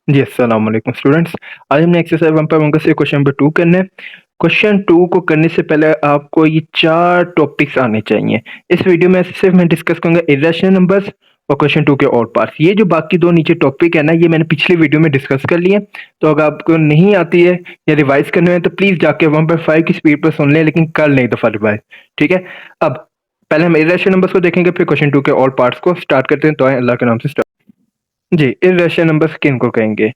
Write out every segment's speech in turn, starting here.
जी, अस्सलाम वालेकुम स्टूडेंट्स। आज हमने एक्सरसाइज 1.1 से क्वेश्चन नंबर 2 करना है। क्वेश्चन 2 को करने से पहले आपको ये 4 टॉपिक्स आने चाहिए। इस वीडियो में सिर्फ मैं डिस्कस करूँगा इर्रेशनल नंबर्स और क्वेश्चन 2 के और पार्ट्स। ये जो बाकी 2 नीचे टॉपिक है ना, ये मैंने पिछली वीडियो में डिस्कस कर लिए। तो अगर आपको नहीं आती है या रिवाइज़ करने में तो प्लीज़ जाके 1.5 की स्पीड पर सुन लें, लेकिन कर लें एक दफ़ा रिवाइज़, ठीक है? अब पहले हम इर्रेशनल नंबर्स को देखेंगे, फिर क्वेश्चन 2 के और पार्ट्स को स्टार्ट करते हैं। तो आएँ अल्लाह के नाम से स्टार्ट। जी, इर्रेशनल नंबर्स किनको कहेंगे?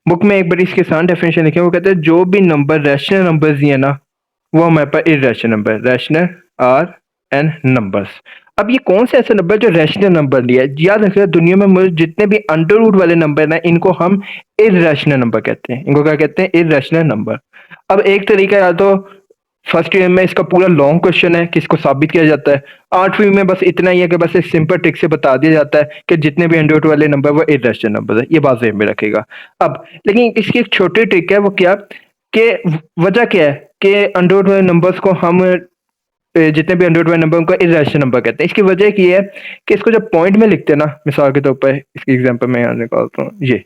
बुक में एक बड़ी इसकी आसान डेफिनेशन लिखी है। वो कहते हैं जो भी नंबर रैशनल नंबर्स ही है ना, वो हमारे पास irrational number, rational are an numbers. अब ये कौन से ऐसे नंबर जो रैशनल नंबर लिया है? याद रखिएगा, दुनिया में जितने भी अंडर रूट वाले नंबर है ना, इनको हम इर्रेशनल नंबर कहते हैं। इनको क्या कहते हैं? Irrational number. अब एक तरीका या तो फर्स्ट ईयर में इसका पूरा लॉन्ग क्वेश्चन है कि इसको साबित किया जाता है। 8वीं में बस इतना ही है कि बस एक सिंपल ट्रिक से बता दिया जाता है कि जितने भी अंडर रूट वाले नंबर वो इर्रेशनल नंबर है। ये बात ज़हन में रखेगा। अब लेकिन इसकी एक छोटी ट्रिक है, वो क्या कि वजह क्या है कि अंडर रूट वाले नंबर्स को हम जितने भी अंडर रूट वाले नंबर उनको इर्रेशनल नंबर कहते हैं। इसकी वजह ये है कि इसको जब पॉइंट में लिखते हैं ना, मिसाल के तौर पर इसकी एग्जांपल मैं यहाँ निकालता हूँ, ये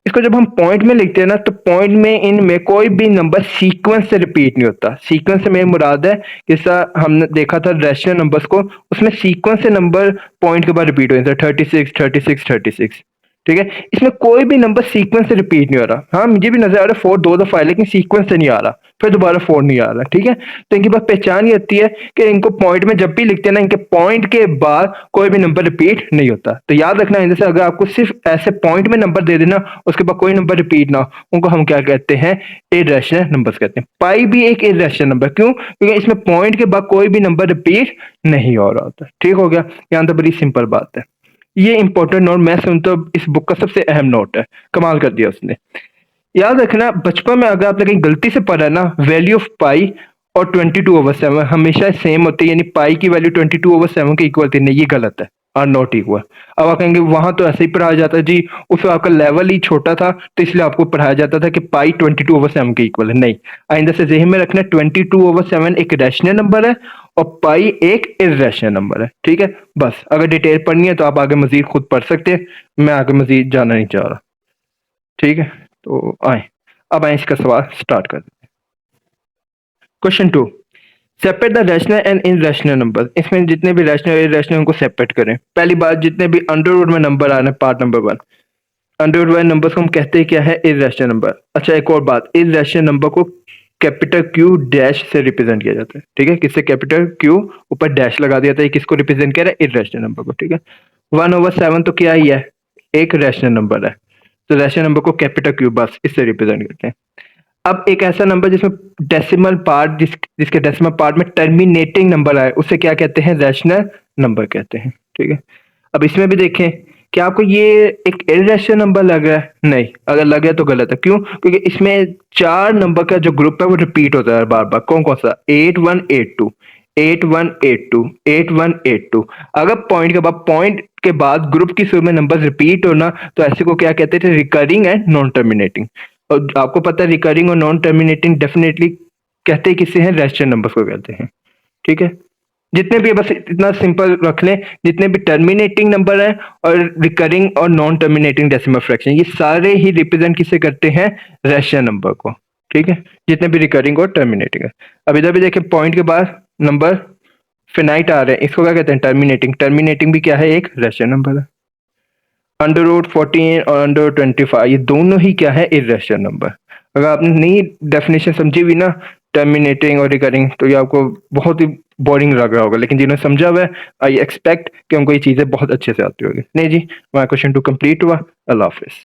इसको जब हम पॉइंट में लिखते हैं ना, तो पॉइंट में इनमें कोई भी नंबर सीक्वेंस से रिपीट नहीं होता। सीक्वेंस से मेरी मुराद है, जैसा हमने देखा था रैशनल नंबर्स को, उसमें सीक्वेंस से नंबर पॉइंट के बाद रिपीट हो जाता है, 36 36 36, ठीक है? इसमें कोई भी नंबर सीक्वेंस से रिपीट नहीं हो रहा। हाँ, मुझे भी नजर आ रहा है 4 दो दफा है, लेकिन सीक्वेंस से नहीं आ रहा, फिर दोबारा 4 नहीं आ रहा, ठीक है? तो इनकी बस पहचान ये होती है कि इनको पॉइंट में जब भी लिखते हैं ना, इनके पॉइंट के बाद कोई भी नंबर रिपीट नहीं होता। तो याद रखना है, जैसे अगर आपको सिर्फ ऐसे पॉइंट में नंबर दे देना, उसके बाद कोई नंबर रिपीट ना हो, उनको हम क्या कहते हैं? इर्रेशनल नंबर्स कहते हैं। पाई भी एक इर्रेशनल नंबर, क्यों? क्योंकि इसमें पॉइंट के बाद कोई भी नंबर रिपीट नहीं हो रहा होता। ठीक हो गया? यहाँ तो बड़ी सिंपल बात है। ये इंपॉर्टेंट नोट मैं समझता हूँ इस बुक का सबसे अहम नोट है। कमाल कर दिया उसने। याद रखना, बचपन में अगर आपने कहीं गलती से पढ़ा ना, वैल्यू ऑफ पाई और 22/7 हमेशा सेम होती है, यानी पाई की वैल्यू 22/7 के इक्वल थी। नहीं, ये गलत है, आर नॉट इक्वल। अब आप कहेंगे वहां तो ऐसे ही पढ़ाया जाता है जी, उसमें आपका लेवल ही छोटा था तो इसलिए आपको पढ़ाया जाता था कि पाई 22/7 के इक्वल है। नहीं, आइंदा से ज़हन में रखना, 22/7 एक रैशनल नंबर है और पाई एक इर्रेशनल नंबर है। ठीक है? बस अगर डिटेल पढ़नी है तो आप आगे मजीद खुद पढ़ सकते हैं, मैं आगे मजीद जाना नहीं चाह रहा। ठीक है? तो आए, अब आए इसका सवाल स्टार्ट कर देते हैं। Question 2, separate the rational and irrational number. इसमें जितने भी रैशनल और इरैशनल उनको सेपरेट करें। पहली बात, जितने भी अंडर रूट में नंबर आ रहे हैं, पार्ट नंबर 1, अंडर रूट वाले नंबर्स को हम कहते हैं क्या है? Irrational number. अच्छा, एक और बात, इरैशनल नंबर को कैपिटल क्यू डैश से रिप्रेजेंट किया जाता है। ठीक है? किससे? कैपिटल क्यू ऊपर डैश लगा दिया था, ये किसको रिप्रेजेंट कर रहा है? इरैशनल नंबर को। ठीक है? 1/7 तो क्या ही है? एक रैशनल नंबर है। तो रैशनल नंबर को कैपिटल क्यू बस इससे रिप्रेजेंट करते हैं। अब एक ऐसा नंबर जिसमें डेसिमल पार्ट, जिसके डेसिमल पार्ट में टर्मिनेटिंग नंबर आए, उसे क्या कहते हैं? रैशनल नंबर कहते हैं। ठीक है? अब इसमें भी देखें, क्या आपको ये एक इररेशनल नंबर लग रहा है? नहीं, अगर लगे तो गलत है। क्यों? क्योंकि इसमें 4 नंबर का जो ग्रुप है वो रिपीट होता है बार बार। कौन कौन सा? 8182, 8182, 8182। अगर पॉइंट के बाद ग्रुप की शुरू में नंबर रिपीट होना, तो ऐसे को क्या कहते थे? Recurring and non terminating. और आपको पता है रिकरिंग और नॉन टर्मिनेटिंग डेफिनेटली कहते किससे हैं? रैशनल नंबर्स को कहते हैं। ठीक है? जितने भी, बस इतना सिंपल रख लें, जितने भी टर्मिनेटिंग नंबर हैं और रिकरिंग और नॉन टर्मिनेटिंग डेसिमल फ्रैक्शन, ये सारे ही रिप्रेजेंट किसे करते हैं? रैशनल नंबर को। ठीक है? जितने भी रिकरिंग और टर्मिनेटिंग है। अब इधर भी देखें, पॉइंट के बाद नंबर फिनाइट आ रहे हैं, इसको क्या कहते हैं? टर्मिनेटिंग। टर्मिनेटिंग भी क्या है? एक रैशनल नंबर है। अंडर रूट 14 और अंडर रूट 25, ये दोनों ही क्या है? Irrational number. अगर आपने नई डेफिनेशन समझी हुई ना, टर्मिनेटिंग और रिकरिंग, तो ये आपको बहुत ही बोरिंग लग रहा होगा, लेकिन जिन्होंने समझा हुआ है, आई एक्सपेक्ट कि उनको ये चीज़ें बहुत अच्छे से आती होगी। नहीं जी, हमारा क्वेश्चन 2 कंप्लीट हुआ। अल्लाह हाफिज़।